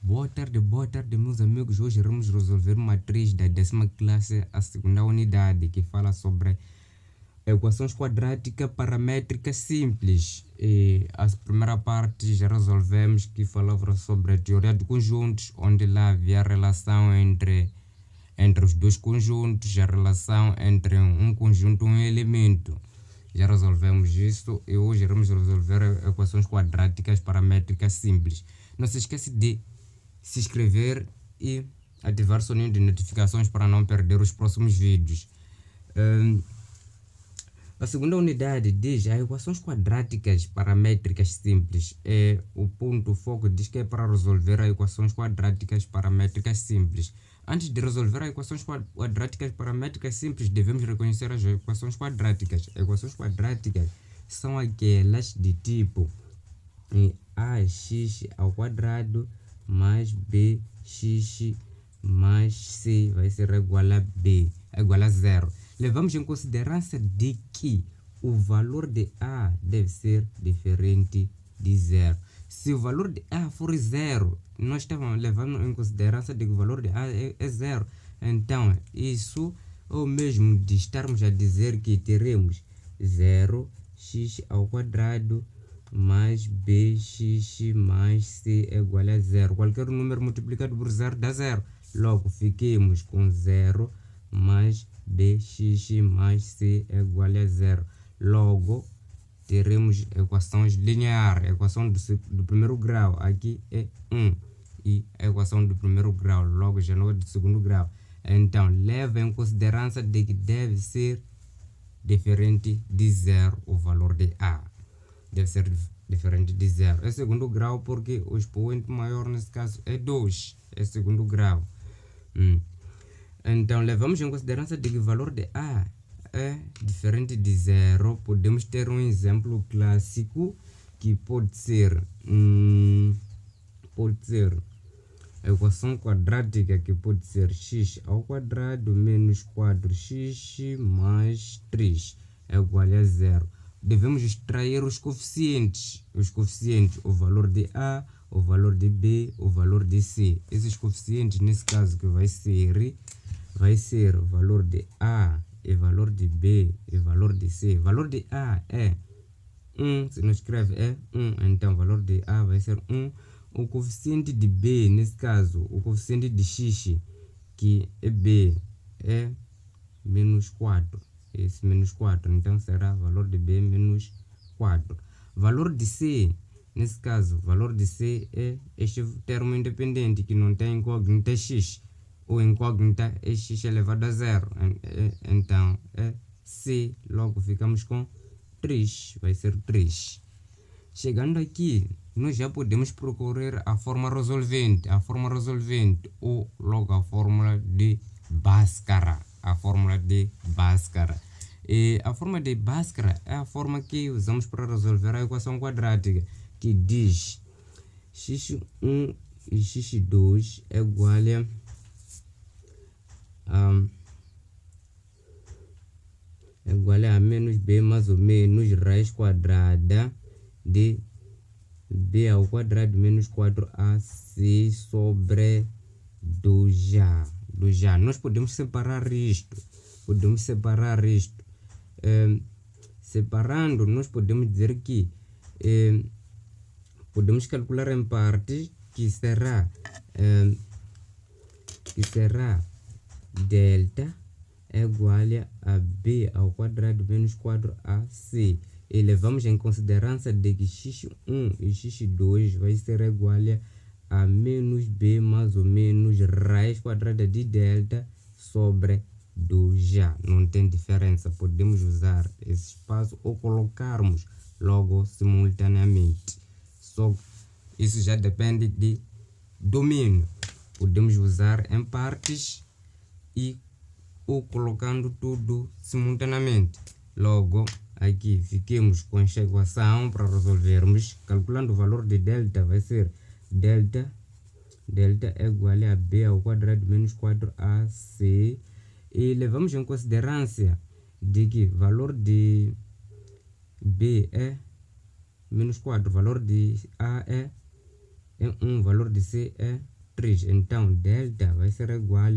Boa tarde, meus amigos. Hoje iremos resolver matriz da 10ª classe, a segunda unidade, que fala sobre equações quadráticas paramétricas simples. E a primeira parte já resolvemos, que falava sobre a teoria de conjuntos, onde lá havia a relação entre os dois conjuntos, a relação entre um conjunto e um elemento. Já resolvemos isso e hoje iremos resolver equações quadráticas paramétricas simples. Não se esqueça de se inscrever e ativar o sininho de notificações para não perder os próximos vídeos. A segunda unidade diz as equações quadráticas paramétricas simples. O ponto foco diz que é para resolver as equações quadráticas paramétricas simples. Antes de resolver as equações quadráticas paramétricas simples, devemos reconhecer as equações quadráticas. Equações quadráticas são aquelas de tipo ax ao quadrado mais bx mais c vai ser igual a b, igual a zero. Levamos em consideração de que o valor de a deve ser diferente de zero. Se o valor de a for zero, nós estamos levando em consideração de que o valor de a é zero. Então, isso é o mesmo de estarmos a dizer que teremos 0x ao quadrado mais bx mais c é igual a zero. Qualquer número multiplicado por zero dá zero. Logo, fiquemos com 0 mais bx mais c é igual a zero. Logo, teremos equações lineares. Equação do primeiro grau aqui é 1 e a equação do primeiro grau, logo já não é do segundo grau. Então, leva em consideração de que deve ser diferente de zero o valor de a. Deve ser diferente de zero. É segundo grau porque o expoente maior nesse caso é 2. É segundo grau. Então, levamos em consideração de que o valor de a é diferente de zero. Podemos ter um exemplo clássico que pode ser a equação quadrática, que pode ser x ao quadrado menos 4x mais 3 é igual a zero. Devemos extrair os coeficientes, o valor de a, o valor de b, o valor de c. Esses coeficientes, nesse caso, que vai ser o valor de a e valor de b e valor de c. Valor de a é 1, se não escreve é 1, então o valor de a vai ser 1. O coeficiente de b, nesse caso, o coeficiente de x, que é b, é menos 4. Esse menos 4, então será valor de b menos 4. Valor de c, nesse caso, valor de c é este termo independente que não tem incógnita x. O incógnita é x elevado a zero. Então é c, logo ficamos com 3, vai ser 3. Chegando aqui, nós já podemos procurar a forma resolvente. Ou logo a fórmula de Bhaskara. E a forma de Bhaskara é a forma que usamos para resolver a equação quadrática, que diz x1 e x2 é igual a menos b mais ou menos raiz quadrada de b ao quadrado menos 4ac sobre 2a. Nós podemos separar isto. Separando, nós podemos dizer que podemos calcular em partes, que será delta é igual a b ao quadrado menos 4ac. E levamos em consideração de que x1 e x2 vai ser igual a menos b mais ou menos raiz quadrada de delta sobre 2a. Não tem diferença, podemos usar esse espaço ou colocarmos logo simultaneamente. Só isso já depende de domínio. Podemos usar em partes ou colocando tudo simultaneamente. Logo, aqui fiquemos com esta equação para resolvermos. Calculando o valor de delta, vai ser delta é igual a b ao quadrado menos 4ac. E levamos em consideração de que o valor de b é menos 4, o valor de a é 1, o valor de c é 3. Então, delta vai ser igual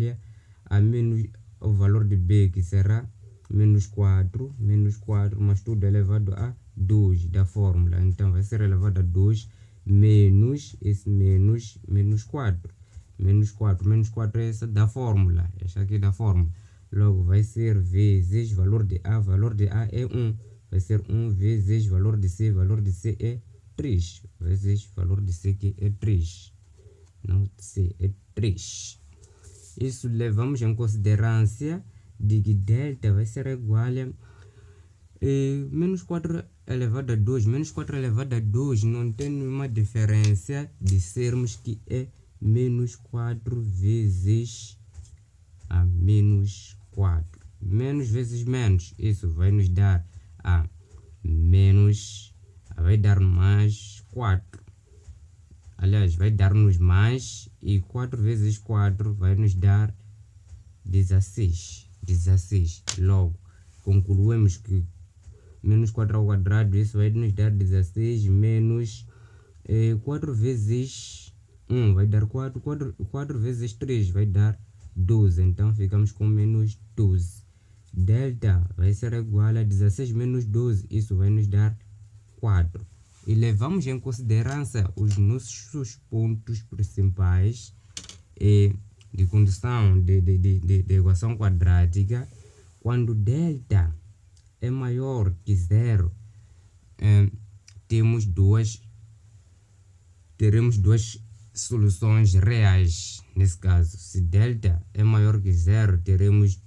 a menos o valor de B, que será menos 4, mas tudo elevado a 2 da fórmula. Então, vai ser elevado a 2 menos esse menos 4. Menos 4 é essa da fórmula. Essa aqui da fórmula. Logo, vai ser vezes valor de A. Valor de A é 1. Vai ser 1 vezes valor de C. Valor de C é 3. Vezes valor de C, que é 3. Não, C é 3. Isso levamos em consideração de que delta vai ser igual a menos 4 elevado a 2. Menos 4 elevado a 2 não tem nenhuma diferença de sermos que é menos 4 vezes a menos 4. Menos vezes menos, isso vai nos dar a menos, vai dar mais 4. Aliás, vai dar-nos mais, e 4 vezes 4 vai nos dar 16. Logo, concluímos que menos 4 ao quadrado, isso vai nos dar 16 menos 4 vezes 1 vai dar 4. 4 vezes 3 vai dar 12. Então, ficamos com menos 12. Delta vai ser igual a 16 menos 12. Isso vai nos dar 4. E levamos em consideração os nossos pontos principais de condição de equação quadrática. Quando delta é maior que 0, teremos duas soluções reais. Nesse caso, se delta é maior que 0, teremos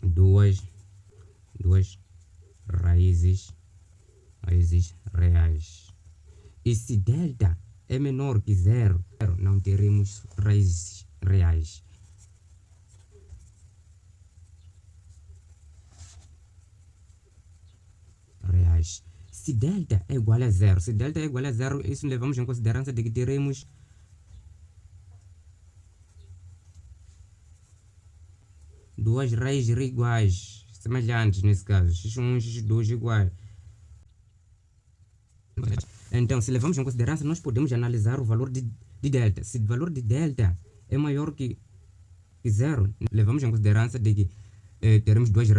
duas raízes reais. E se delta é menor que 0, não teremos raízes reais. Se delta é igual a 0, isso levamos em consideração de que teremos duas raízes iguais, semelhantes nesse caso, x1 e x2 iguais. Então, se levamos em consideração, nós podemos analisar o valor de delta. Se o valor de delta é maior que 0, levamos em consideração de que teremos duas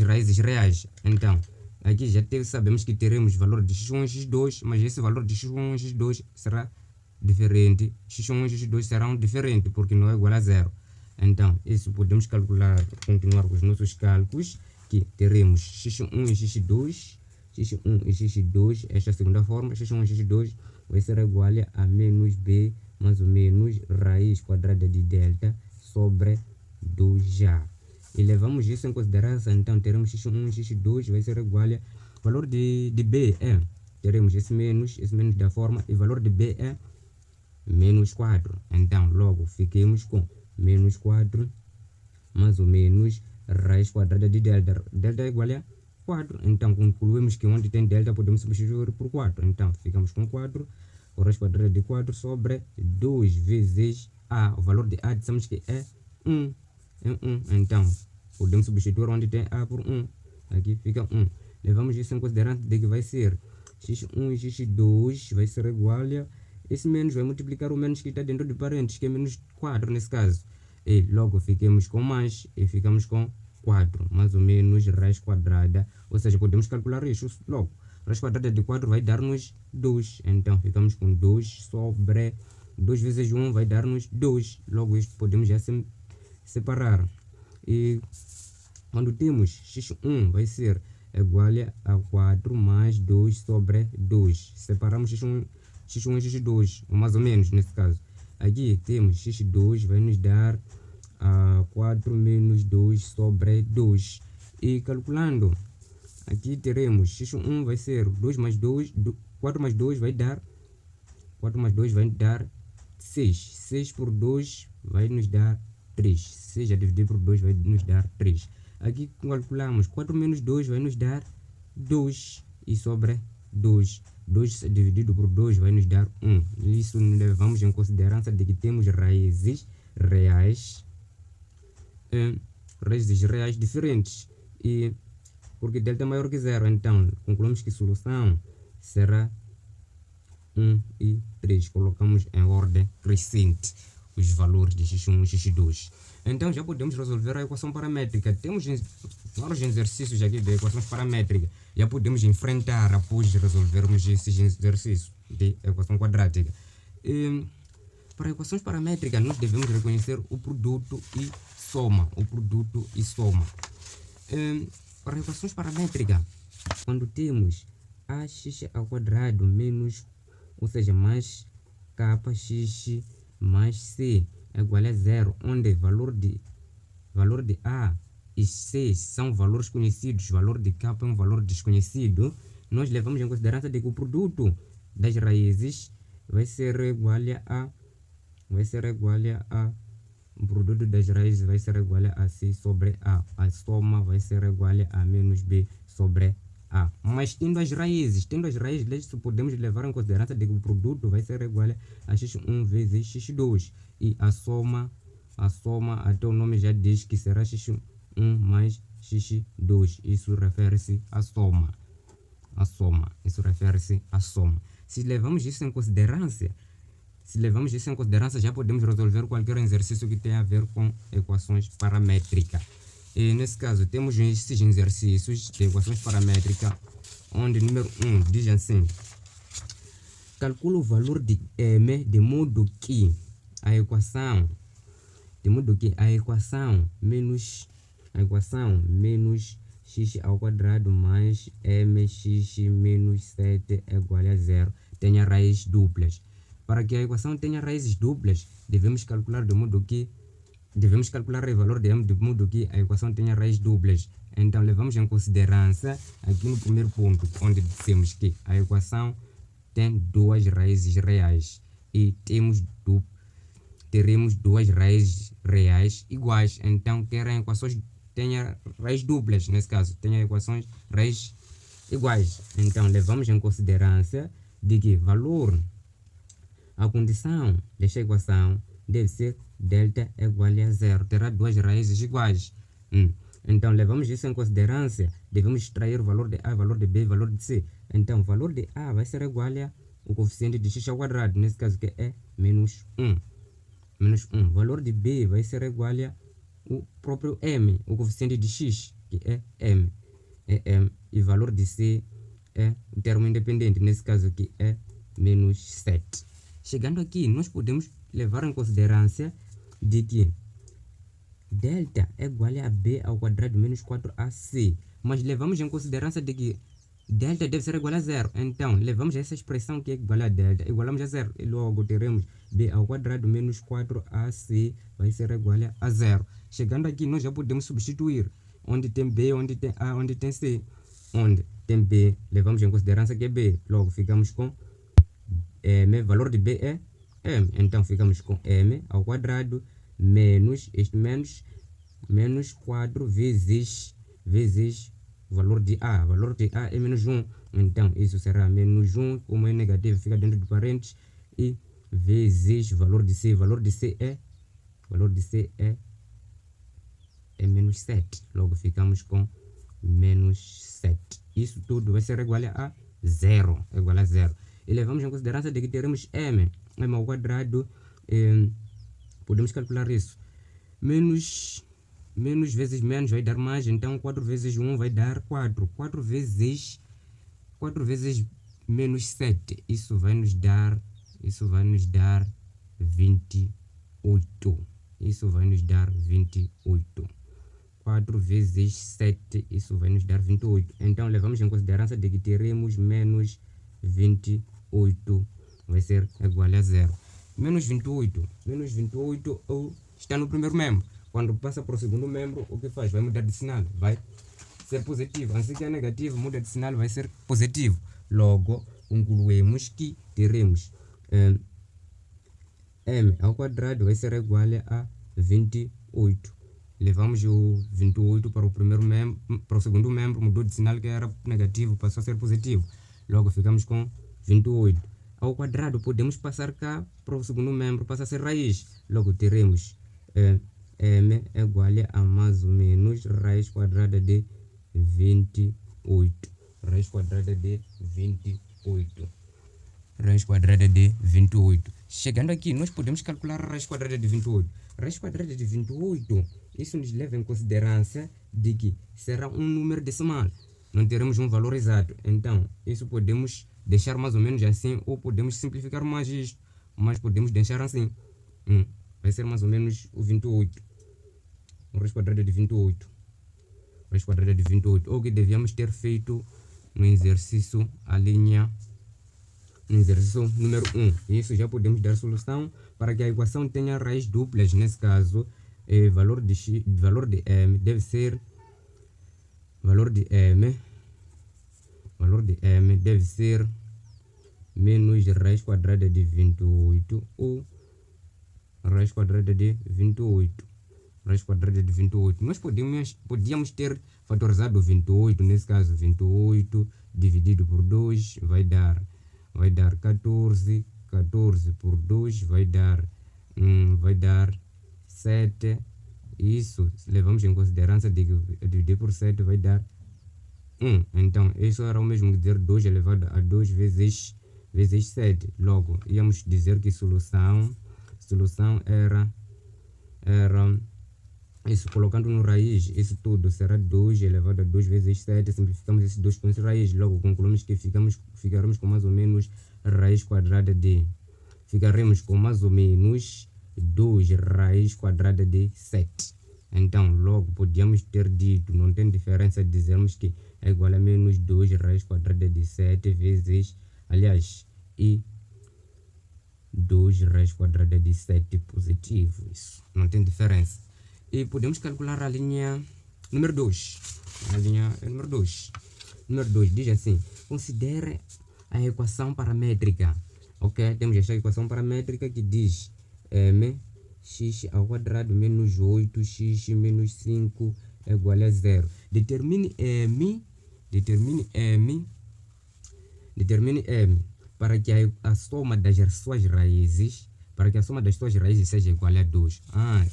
raízes reais. Então, aqui já sabemos que teremos valor de x1 e x2, mas esse valor de x1 e x2 será diferente. x1 e x2 serão diferentes, porque não é igual a 0. Então, isso podemos calcular, continuar com os nossos cálculos, que teremos x1 e x2, esta segunda forma, x1 e x2 vai ser igual a menos b mais ou menos raiz quadrada de delta sobre 2a. E levamos isso em consideração, então teremos x1 e x2 vai ser igual a valor de b teremos esse menos da forma, e valor de b é menos 4. Então, logo, fiquemos com menos 4 mais ou menos raiz quadrada de delta. Delta é igual a 4. Então, concluímos que onde tem delta podemos substituir por 4. Então, ficamos com 4. O raiz quadrada de 4 sobre 2 vezes a. O valor de a dissemos que é 1. Então, podemos substituir onde tem a por 1. Aqui fica 1. Levamos isso em consideração de que vai ser x1 e x2 vai ser igual a esse menos vai multiplicar o menos que está dentro de parênteses, que é menos 4 nesse caso. E logo ficamos com mais e ficamos com 4, mais ou menos raiz quadrada. Ou seja, podemos calcular isso logo. Raiz quadrada de 4 vai dar-nos 2. Então, ficamos com 2 sobre 2 vezes 1 vai dar-nos 2. Logo, isto podemos já separar. E quando temos x1 vai ser igual a 4 mais 2 sobre 2. Separamos x1 e x2, ou mais ou menos nesse caso. Aqui temos x2 vai nos dar 4 menos 2 sobre 2. E calculando, aqui teremos x1 vai ser 2 mais 2, 4 mais 2 vai dar 6. 6 por 2 vai nos dar 3. 6 a dividir por 2 vai nos dar 3. Aqui calculamos 4 menos 2 vai nos dar 2 e sobre 2. 2 dividido por 2 vai nos dar 1. Isso levamos em consideração de que temos raízes reais diferentes. E porque delta é maior que 0, então concluímos que a solução será 1 e 3. 3. Colocamos em ordem crescente os valores de x1 e x2. Então já podemos resolver a equação paramétrica. Temos vários exercícios aqui de equações paramétricas. Já podemos enfrentar após resolvermos esses exercícios de equação quadrática. Para equações paramétricas, nós devemos reconhecer o produto e soma. Para equações paramétricas, quando temos ax ao quadrado menos, ou seja, mais kx mais c é igual a 0, onde valor de a e c são valores conhecidos, valor de k é um valor desconhecido, nós levamos em consideração de que o produto das raízes vai ser igual a o produto das raízes vai ser igual a c sobre a soma vai ser igual a menos b sobre a. Mas tendo as raízes, podemos levar em consideração de que o produto vai ser igual a x1 vezes x2 e a soma até o nome já diz que será x1 mais x2. Isso refere-se à soma. Se levamos isso em consideração, já podemos resolver qualquer exercício que tenha a ver com equações paramétricas. E nesse caso, temos esses exercícios de equações paramétricas, onde número 1 diz assim: calcula o valor de m de modo que a equação menos x ao quadrado mais mx menos 7 é igual a 0 tenha raízes duplas. Para que a equação tenha raízes duplas, devemos calcular o valor de m de modo que a equação tenha raízes duplas. Então, levamos em consideração aqui no primeiro ponto, onde dissemos que a equação tem duas raízes reais e teremos duas raízes reais iguais. Então, querem equações tenha raízes duplas, nesse caso, tenha equações raízes iguais. Então, levamos em consideração de que a condição desta equação deve ser delta igual a 0, terá duas raízes iguais. Então, levamos isso em consideração, devemos extrair o valor de a, valor de b, valor de c. Então, o valor de a vai ser igual ao coeficiente de x ao quadrado, nesse caso que é menos 1. O valor de b vai ser igual ao próprio m, o coeficiente de x, que é m. E o valor de c é o termo independente, nesse caso que é menos 7. Chegando aqui, nós podemos levar em consideração de que delta é igual a b ao quadrado menos 4ac, mas levamos em consideração de que delta deve ser igual a 0. Então, levamos essa expressão que é igual a delta, igualamos a 0, e logo teremos b ao quadrado menos 4ac vai ser igual a 0. Chegando aqui, nós já podemos substituir onde tem b, onde tem a, onde tem c. Onde tem b, levamos em consideração que é b, logo ficamos com m, valor de b é m, então ficamos com m ao quadrado menos 4 vezes o valor de a é menos 1, então isso será menos 1, como é negativo fica dentro de parênteses, e vezes o valor de c é menos 7, logo ficamos com menos 7. Isso tudo vai ser igual a 0, e levamos em consideração de que teremos m ao quadrado, podemos calcular isso, menos vezes menos vai dar mais, então 4 vezes 1 vai dar 4, 4 vezes menos 7, isso vai nos dar 28, 4 vezes 7, isso vai nos dar 28, então levamos em consideração de que teremos menos 28, vai ser igual a 0. Menos 28 está no primeiro membro. Quando passa para o segundo membro, o que faz? Vai mudar de sinal, vai ser positivo. Assim que é negativo, muda de sinal, vai ser positivo. Logo, concluímos que teremos m ao quadrado vai ser igual a 28. Levamos o 28 para o primeiro membro, para o segundo membro, mudou de sinal, que era negativo, passou a ser positivo. Logo, ficamos com 28. Ao quadrado, podemos passar cá para o segundo membro, passa a ser raiz. Logo, teremos m é igual a mais ou menos raiz quadrada de 28. raiz quadrada de 28. Chegando aqui, nós podemos calcular a raiz quadrada de 28. Raiz quadrada de 28, isso nos leva em consideração de que será um número decimal. Não teremos um valor exato. Então, isso podemos deixar mais ou menos assim, ou podemos simplificar mais isto. Mas podemos deixar assim. Vai ser mais ou menos o 28. Raiz quadrada de 28. Raiz quadrada de 28. O que devíamos ter feito no exercício no exercício número 1. Isso já podemos dar solução para que a equação tenha raiz duplas. Nesse caso, valor de m deve ser deve ser menos raiz quadrada de 28 ou raiz quadrada de 28. Raiz quadrada de 28. Nós podíamos ter fatorizado 28, nesse caso 28 dividido por 2 vai dar 14. 14 por 2 vai dar 7. Isso, levamos em consideração de que dividir por 7 vai dar 1. Então, isso era o mesmo que dizer 2 elevado a 2 vezes 7. Logo, íamos dizer que solução era isso, colocando no raiz, isso tudo será 2 elevado a 2 vezes 7. Simplificamos esses dois pontos raiz. Logo, concluímos que ficaremos com mais ou menos raiz quadrada de... Ficaremos com mais ou menos 2 raiz quadrada de 7. Então, logo, podíamos ter dito, não tem diferença dizermos que é igual a menos 2 raiz quadrada de 7 vezes, aliás, e 2 raiz quadrada de 7 positivo. Isso, não tem diferença. E podemos calcular a linha número 2. A linha número 2. Número 2 diz assim: considere a equação paramétrica. Ok? Temos esta equação paramétrica que diz mx ao quadrado menos 8x menos 5 é igual a 0. Determine m para que a soma das suas raízes seja igual a 2.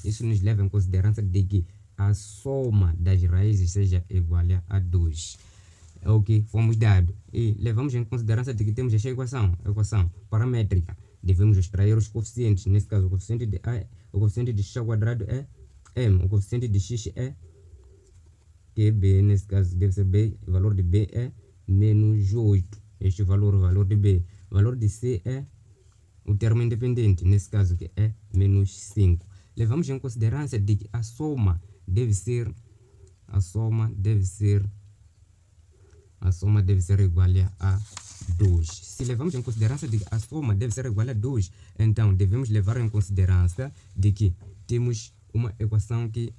Isso nos leva em consideração de que a soma das raízes seja igual a 2. Ok, fomos dados. E levamos em consideração de que temos esta equação paramétrica. Devemos extrair os coeficientes. Nesse caso, o coeficiente de a, o coeficiente de x ao quadrado é m. O coeficiente de x é que b, nesse caso deve ser b. O valor de b é menos 8. Este valor de b. O valor de c é o termo independente, nesse caso que é menos 5. Levamos em consideração de que a soma deve ser igual a 2. Se levamos em consideração de que a soma deve ser igual a 2, então devemos levar em consideração de que temos uma equação que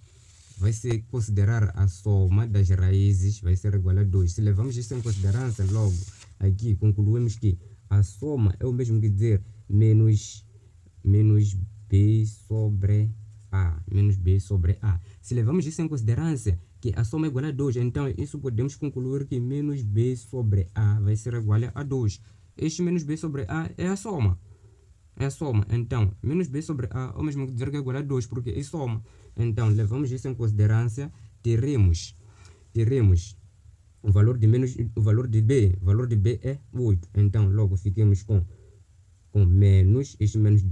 vai ser considerar a soma das raízes vai ser igual a 2. Se levamos isso em consideração, logo aqui concluímos que a soma é o mesmo que dizer menos b sobre a. Se levamos isso em consideração que a soma é igual a 2, então isso podemos concluir que menos b sobre a vai ser igual a 2. Este menos b sobre a é a soma. Então, menos b sobre a é o mesmo que dizer que é igual a 2, porque é soma. Então, levamos isso em consideração, teremos o valor de b. O valor de b é 8. Então, logo ficamos com menos, este menos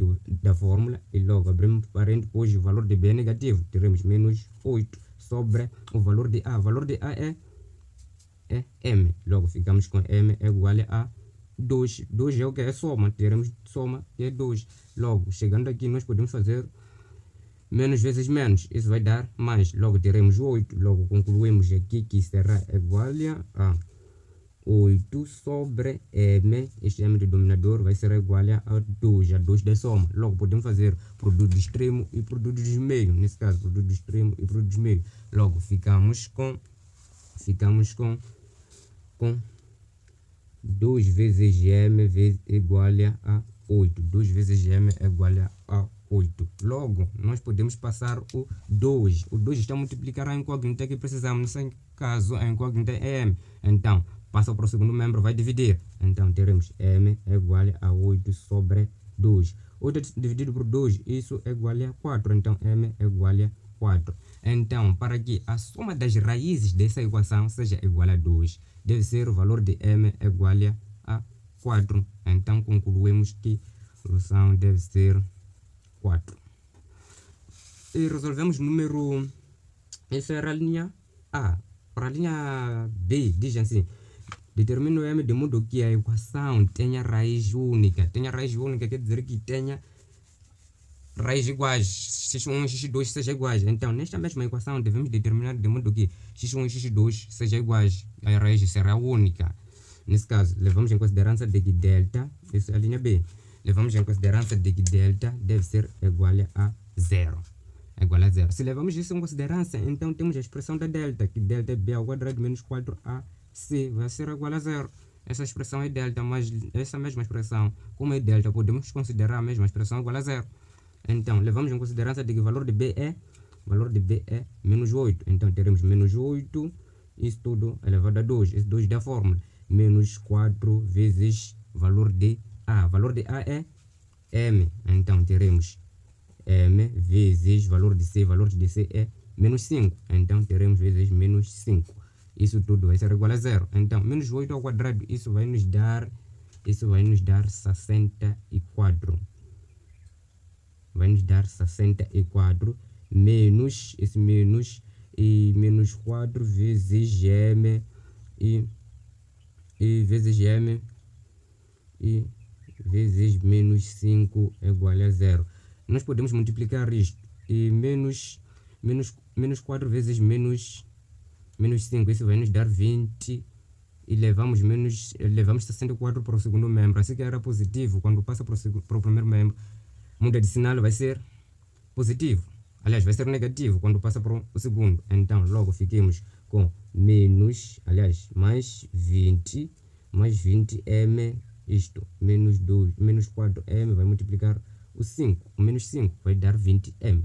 da fórmula, e logo abrimos parênteses, depois o valor de b é negativo, teremos menos 8 sobre o valor de a. O valor de a é m, logo ficamos com m é igual a 2. 2 é o que? É soma, teremos soma que é 2. Logo, chegando aqui, nós podemos fazer menos vezes menos, isso vai dar mais, logo teremos 8. Logo concluímos aqui que será igual a 8 sobre m, este m do denominador vai ser igual a 2, a 2 da soma. Logo podemos fazer produto do extremo e produto dos meios, nesse caso produto do extremo e produto dos meios. Logo ficamos com 2 vezes m igual a 8. 2 vezes m é igual a 8. Logo, nós podemos passar o 2. O 2 está a multiplicar a incógnita que precisamos. Nesse caso, a incógnita é m. Então, passa para o segundo membro, vai dividir. Então, teremos m é igual a 8 sobre 2. 8 dividido por 2, isso é igual a 4. Então, m é igual a 4. Então, para que a soma das raízes dessa equação seja igual a 2, deve ser o valor de m é igual a 4. Então concluímos que a solução deve ser 4. E resolvemos número... Essa era a linha A. Para a linha B, diz assim: determina o M de modo que a equação tenha raiz única. Tenha raiz única quer dizer que tenha raiz iguais, x1 e x2 sejam iguais. Então, nesta mesma equação, devemos determinar de modo que x1 e x2 sejam iguais. A raiz será única. Nesse caso, levamos em consideração de que delta, isso é a linha B, levamos em consideração de que delta deve ser igual a 0. Igual a 0. Se levamos isso em consideração, então temos a expressão da delta, que delta é b ao quadrado menos 4ac vai ser igual a 0. Essa expressão é delta, mas essa mesma expressão, como é delta, podemos considerar a mesma expressão igual a 0. Então, levamos em consideração de que o valor de b é menos 8. Então, teremos menos 8, isso tudo elevado a 2. Esse 2 da fórmula, menos 4 vezes valor de a. Valor de a é m. Então, teremos m vezes valor de c é menos 5. Então, teremos vezes menos 5. Isso tudo vai ser igual a 0. Então, menos 8 ao quadrado, isso vai nos dar 64. Vai nos dar 64 menos esse menos e menos 4 vezes m e vezes m e vezes menos 5 é igual a 0. Nós podemos multiplicar isto e menos 4 vezes menos 5, isso vai nos dar 20 e levamos 64 para o segundo membro. Assim que era positivo, quando passa para o primeiro membro, muda de sinal, vai ser positivo. Aliás, vai ser negativo quando passa para o segundo. Então, logo fiquemos com menos, aliás, mais 20 m, isto, menos 4m, vai multiplicar o 5. O menos 5 vai dar 20m.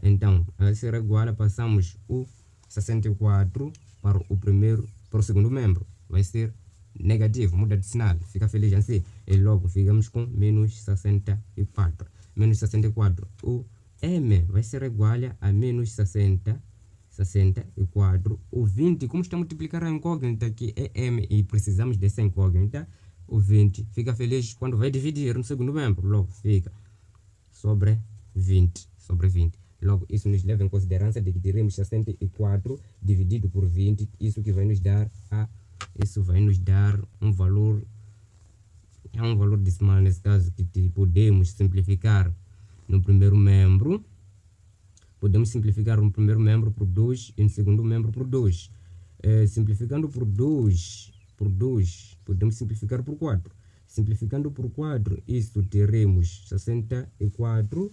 Então, vai ser igual, passamos o 64 para o segundo membro. Vai ser negativo, muda de sinal, fica feliz assim. E logo ficamos com menos 64. Menos 64. O m vai ser igual a menos 64. O 20, como está a multiplicar a incógnita que é m e precisamos dessa incógnita, o 20 fica feliz quando vai dividir no segundo membro. Logo fica sobre 20. Logo, isso nos leva em consideração de que teremos 64 dividido por 20. Isso que vai nos dar um valor. É um valor decimal nesse caso que podemos simplificar no primeiro membro. Podemos simplificar no primeiro membro por 2 e no segundo membro por 2. Simplificando por 2, podemos simplificar por 4. Simplificando por 4, isso teremos 64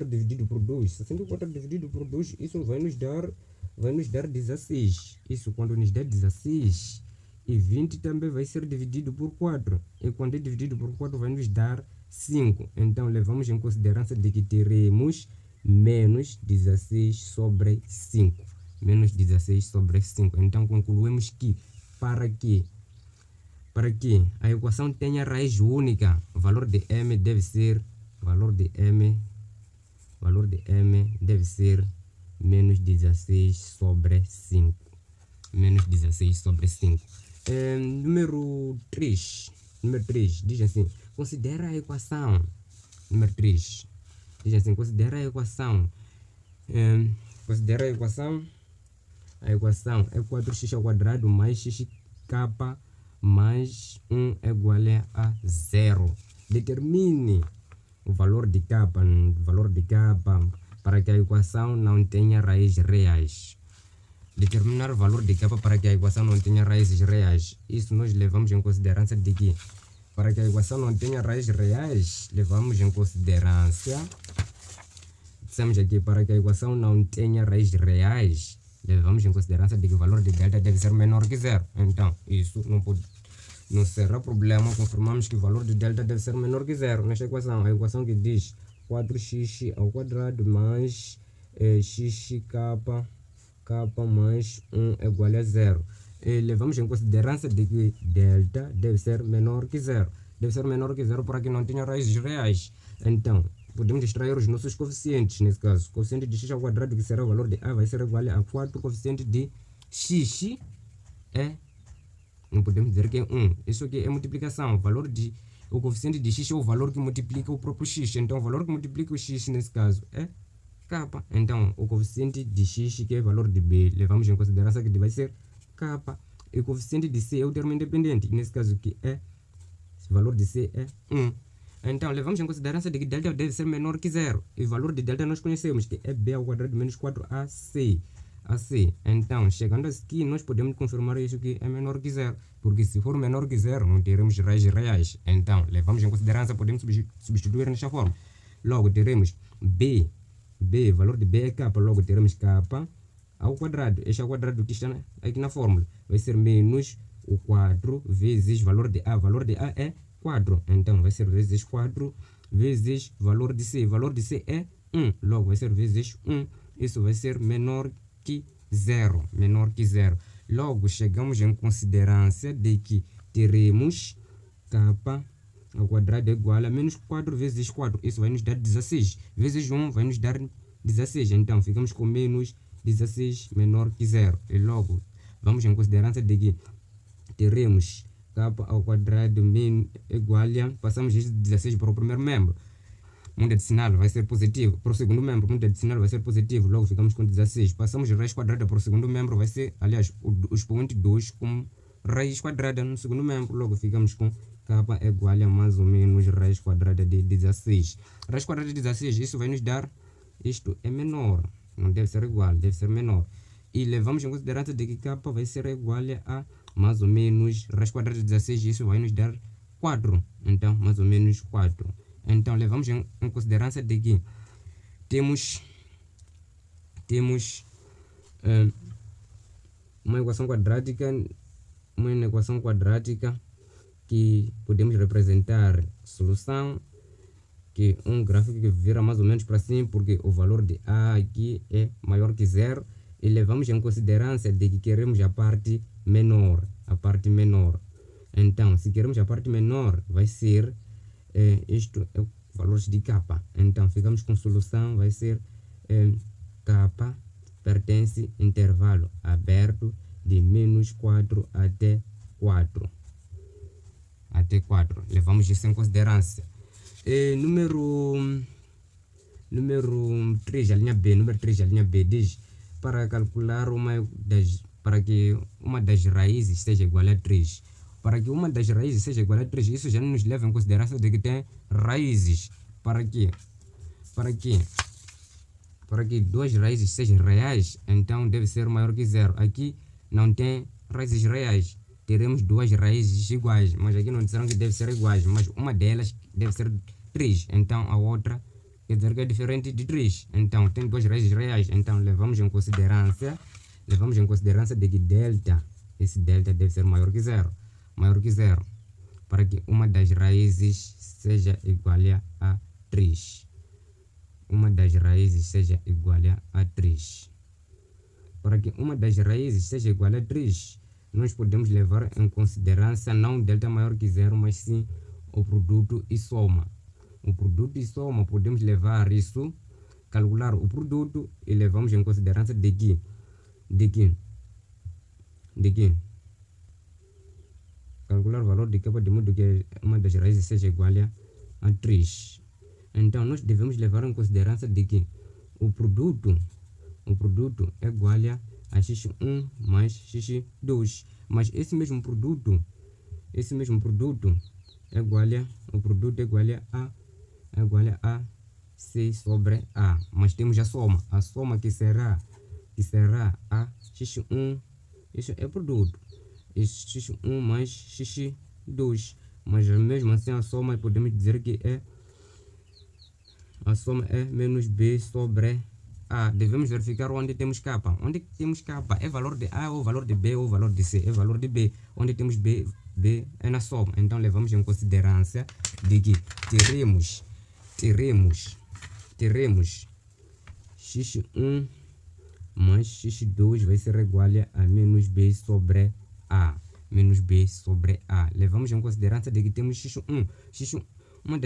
dividido por 2. 64 dividido por 2, isso vai nos dar 16. Isso quando nos der 16. E 20 também vai ser dividido por 4. E quando é dividido por 4 vai nos dar 5. Então levamos em consideração de que teremos menos 16 sobre 5. Menos 16 sobre 5. Então concluímos que para que a equação tenha raiz única, o valor de m deve ser menos 16 sobre 5. Menos 16 sobre 5. Número 3 diz assim: considera a equação. Número 3 diz assim: considera a equação. A equação é 4x ao quadrado mais xk mais 1 é igual a 0. Determine o valor de k para que a equação não tenha raízes reais. Determinar o valor de k para que a equação não tenha raízes reais. Isso nós levamos em consideração de que para que a equação não tenha raízes reais, levamos em consideração, dissemos aqui, para que a equação não tenha raízes reais, levamos em consideração de que o valor de delta deve ser menor que 0. Então, isso não será problema, confirmamos que o valor de delta deve ser menor que 0 nesta equação. A equação que diz 4x ao quadrado mais xk mais 1 é igual a 0. Levamos em consideração de que delta deve ser menor que 0. Deve ser menor que 0 para que não tenha raízes reais. Então, podemos extrair os nossos coeficientes, nesse caso. O coeficiente de x ao quadrado, que será o valor de a, vai ser igual a 4. O coeficiente de x é não podemos dizer que é 1. Isso aqui é multiplicação. O coeficiente de x é o valor que multiplica o próprio x. Então, o valor que multiplica o x, nesse caso, é k. Então, o coeficiente de x, que é o valor de b, levamos em consideração que vai ser k. E o coeficiente de c é o termo independente. Nesse caso aqui, o valor de c é 1. Então, levamos em consideração de que delta deve ser menor que 0. E o valor de delta nós conhecemos, que é b ao quadrado menos 4ac. Então, chegando aqui, nós podemos confirmar isso que é menor que 0. Porque se for menor que 0, não teremos raízes reais. Então, levamos em consideração, podemos substituir nesta forma. Logo, teremos b, valor de b é k, logo teremos k ao quadrado. Este ao quadrado que está aqui na fórmula vai ser menos o 4 vezes valor de a. Valor de a é 4. Então, vai ser vezes 4 vezes valor de c. Valor de c é 1. Logo, vai ser vezes 1. Isso vai ser menor que 0. Menor que 0. Logo, chegamos em consideração de que teremos k ao quadrado é igual a menos 4 vezes 4. Isso vai nos dar 16. Vezes 1 vai nos dar 16. Então, ficamos com menos 16 menor que 0. E logo, vamos em consideração de que teremos k ao quadrado igual a... Passamos este 16 para o primeiro membro. Mundo adicional vai ser positivo. Para o segundo membro, mundo adicional vai ser positivo. Logo, ficamos com 16. Passamos a raiz quadrada para o segundo membro. Vai ser, aliás, o expoente 2 com raiz quadrada no segundo membro. Logo, ficamos com k igual a mais ou menos raiz quadrada de 16. Raiz quadrada de 16, isso vai nos dar... Isto é menor. Não deve ser igual, deve ser menor. E levamos em consideração de que k vai ser igual a mais ou menos raiz quadrada de 16. Isso vai nos dar 4. Então, mais ou menos 4. Então, levamos em consideração de que temos uma equação quadrática que podemos representar solução, que um gráfico que vira mais ou menos para cima, porque o valor de a aqui é maior que 0, e levamos em consideração de que queremos a parte menor. Então, se queremos a parte menor, vai ser isto é o valor de k. Então, ficamos com solução, vai ser k pertence intervalo aberto de menos 4 até 4. Levamos isso em consideração. Número 3, a linha B. Número 3, a linha B diz para calcular para que uma das raízes seja igual a 3. Para que uma das raízes seja igual a 3, isso já nos leva em consideração de que tem raízes. Para que duas raízes sejam reais, então deve ser maior que 0. Aqui não tem raízes reais. Teremos duas raízes iguais, mas aqui não disseram que deve ser iguais, mas uma delas deve ser 3. Então a outra quer dizer que é diferente de 3. Então tem duas raízes reais. Então levamos em consideração de que esse delta deve ser maior que 0. Para que uma das raízes seja igual a 3. Para que uma das raízes seja igual a 3, nós podemos levar em consideração não delta maior que 0, mas sim o produto e soma. Podemos levar isso, calcular o produto, e levamos em consideração de que calcular o valor de k de modo que uma das raízes seja igual a 3. Então, nós devemos levar em consideração de que o produto é igual a x1 mais x2. Mas esse mesmo produto é igual a c sobre a. Mas temos a soma que será a x1, isso é produto, e x1 mais x2. Mas mesmo assim a soma podemos dizer que a soma é menos b sobre a. Devemos verificar onde temos k. Onde temos k é valor de a ou valor de b ou valor de c. É valor de b. Onde temos b é na soma. Então levamos em consideração de que teremos x1 mais x2 vai ser igual a menos b sobre a. Levamos em consideração de que temos x1. Uma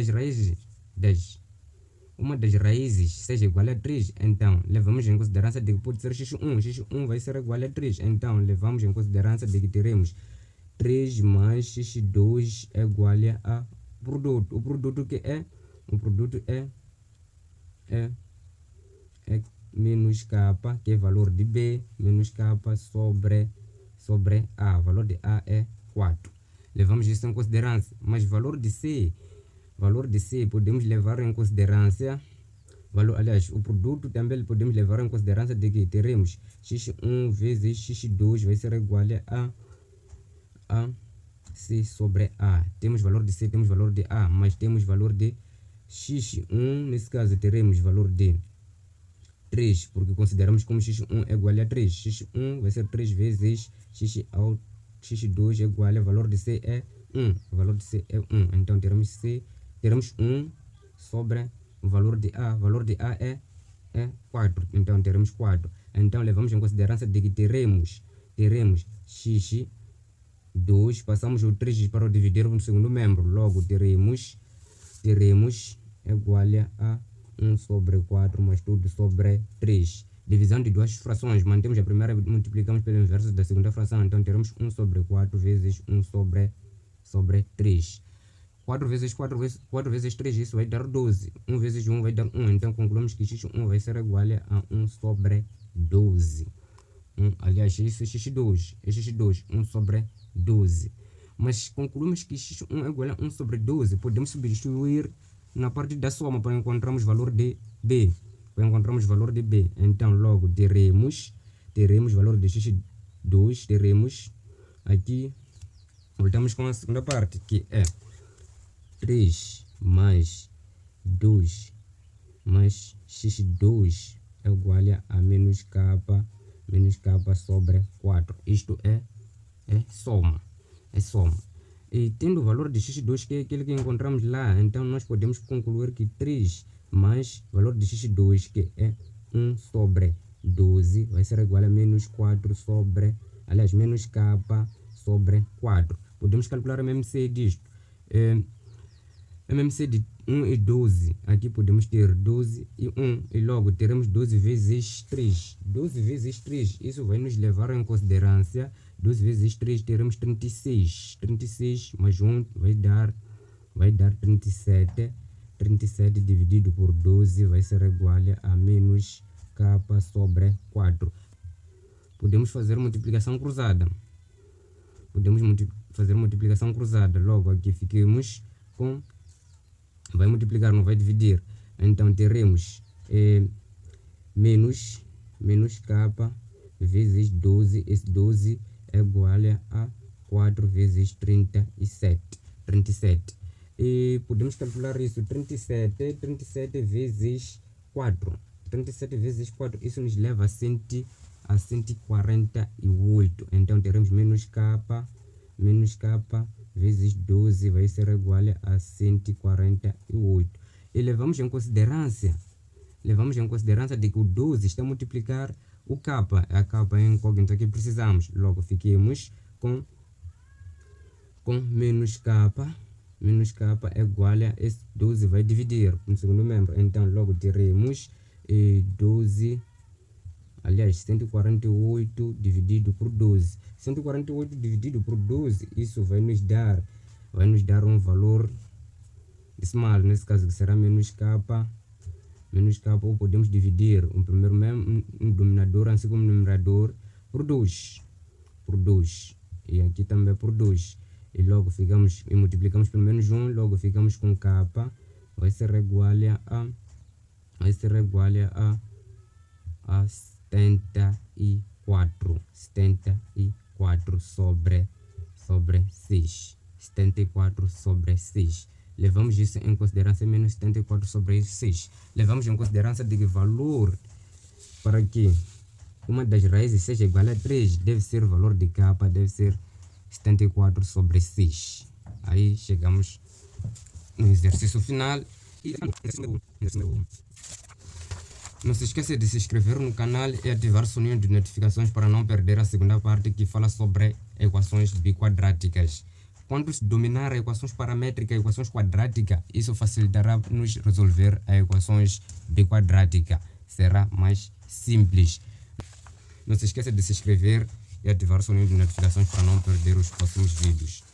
das raízes seja igual a 3, então levamos em consideração de que pode ser x1 vai ser igual a 3, então levamos em consideração de que teremos 3 mais x2 é igual a produto. O produto que é? O produto é menos k, que é valor de b, menos k sobre a. Valor de a é 4. Levamos isso em consideração. Mas valor de c podemos levar em consideração. Aliás, o produto também podemos levar em consideração de que teremos x1 vezes x2 vai ser igual a c sobre a. Temos valor de c, temos valor de a, mas temos valor de x1. Nesse caso teremos valor de 3, porque consideramos como x1 é igual a 3. x1 vai ser 3 vezes x2 é igual a valor de c é 1. O valor de c é 1. Então teremos 1 sobre o valor de a. O valor de a é 4. Então teremos 4. Então levamos em consideração de que teremos x2, passamos o 3 para o dividir no segundo membro. Logo teremos igual a 1 sobre 4 mais tudo sobre 3. Divisão de duas frações. Mantemos a primeira, multiplicamos pelo inverso da segunda fração. Então teremos 1 sobre 4 vezes 1 sobre 3. 4 vezes 3, isso vai dar 12. 1 vezes 1 vai dar 1. Então concluímos que x1 vai ser igual a 1 sobre 12. Aliás, isso é x2. 1 sobre 12. Mas concluímos que x1 é igual a 1 sobre 12. Podemos substituir na parte da soma para encontrarmos valor de b. Então logo teremos valor de x2. Teremos aqui, voltamos com a segunda parte, que é 3 mais 2 mais x2 é igual a menos k sobre 4. Isto é soma. E tendo o valor de x2, que é aquele que encontramos lá, então nós podemos concluir que 3 mais valor de x2, que é 1 sobre 12, vai ser igual a menos 4 sobre, aliás, menos k sobre 4. Podemos calcular a MMC disto. MMC de 1 e 12. Aqui podemos ter 12 e 1. E logo teremos 12 vezes 3. 12 vezes 3. Isso vai nos levar em consideração. 12 vezes 3 teremos 36. 36 mais 1 vai dar 37. 37 dividido por 12 vai ser igual a menos k sobre 4. Podemos fazer multiplicação cruzada. Logo aqui ficamos com... vai multiplicar, não vai dividir. Então teremos menos k vezes 12. Esse 12 é igual a 4 vezes 37. E podemos calcular isso. 37 vezes 4. 37 vezes 4, isso nos leva a 148. Então teremos menos k vezes 12 vai ser igual a 148. E levamos em consideração de que o 12 está a multiplicar o k. A k é incógnita que precisamos. Logo fiquemos com menos k. Menos k é igual a esse 12 vai dividir no segundo membro. Então logo teremos 12, aliás, 148 dividido por 12. 148 dividido por 12, isso vai nos dar um valor decimal, nesse caso que será menos k, ou podemos dividir o primeiro no denominador, assim como no numerador, por 2. E aqui também por 2. E logo ficamos, e multiplicamos pelo menos 1, logo ficamos com k, vai ser igual a 74 sobre 6. 74 sobre 6. Levamos isso em consideração, menos 74 sobre 6. Levamos em consideração de que valor para que uma das raízes seja igual a 3, deve ser o valor de k, deve ser 74 sobre 6. Aí chegamos no exercício final. Não se esqueça de se inscrever no canal e ativar o sininho de notificações para não perder a segunda parte que fala sobre equações biquadráticas. Quando se dominar equações paramétricas e equações quadráticas, isso facilitará nos resolver as equações biquadráticas. Será mais simples. Não se esqueça de se inscrever e ativar o sininho de notificações para não perder os próximos vídeos.